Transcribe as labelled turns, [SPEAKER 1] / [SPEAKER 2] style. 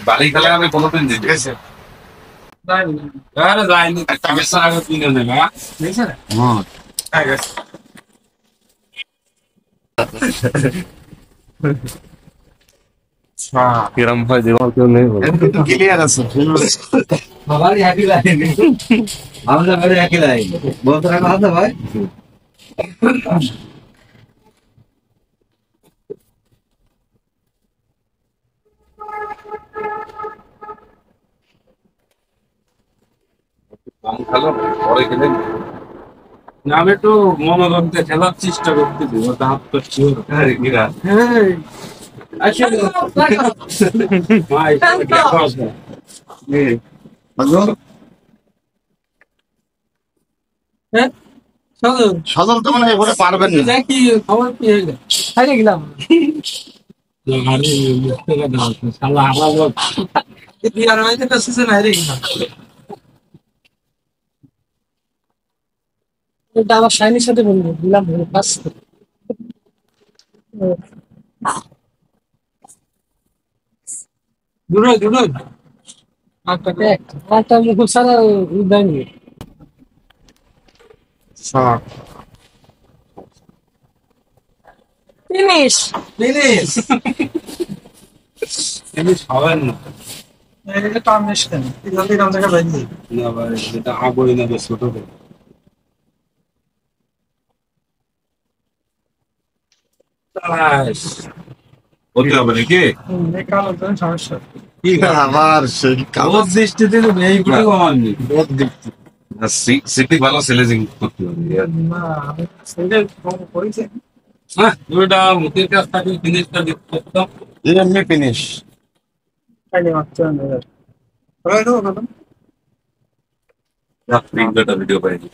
[SPEAKER 1] বালি খেলে আমি কোনোদিন জিতি গেছে আরে যাইনি একটা বেশি আগে কিনে নেবে হ্যাঁ কিরম ভাই দেওয়ার কেউ নেই
[SPEAKER 2] ক্লিয়ার আছে
[SPEAKER 3] সবারই একই লাইন আমাদের ঘরে একই লাইন বলতে রাখা আছে ভাই
[SPEAKER 1] কম খেলো পরে খেলে না আমি একটু মনোরম দিয়ে খেলার চেষ্টা করতেছি ওটা হাত তো শিওর আরে কিরা আসলে ভাই
[SPEAKER 2] সজল তো মানে এবারে পারবেন না
[SPEAKER 3] দেখি খবর কি হইলো হারিয়ে গেলাম
[SPEAKER 1] শালা আমার
[SPEAKER 3] বিয়ার হইতে তো সিজন হারিয়ে গেলাম এটা আবার শাইনির সাথে বলবো দিলাম ফার্স্ট দূরে দূরে একটা মুখ সারা দেয়নি
[SPEAKER 2] শট
[SPEAKER 3] ফিনিশ ফিনিশ
[SPEAKER 1] এমনি খাবেন না
[SPEAKER 3] এটা তো আমি কেন জলদি কাম জায়গা বাইরে
[SPEAKER 1] না ভাই এটা আগই না ছোট হতে হবে নাকি
[SPEAKER 3] কালো জন সমস্যা
[SPEAKER 2] আবার সেই
[SPEAKER 1] কাগজ দৃষ্টিতে তো এইগুলো কমাননি
[SPEAKER 2] বহুত দেখতে
[SPEAKER 1] সিটি ভালো সেলেজিং করতে হবে
[SPEAKER 3] না আমি সেটা কম করেছি
[SPEAKER 1] হ্যাঁ ওইটা মুখের কাছ থেকে জিনিসটা দিতে করতাম
[SPEAKER 2] এমনি ফিনিশ
[SPEAKER 3] খাইলে মাত্র না রাইট ও ম্যাডাম
[SPEAKER 1] রাত্রি ভিডিও পাইনি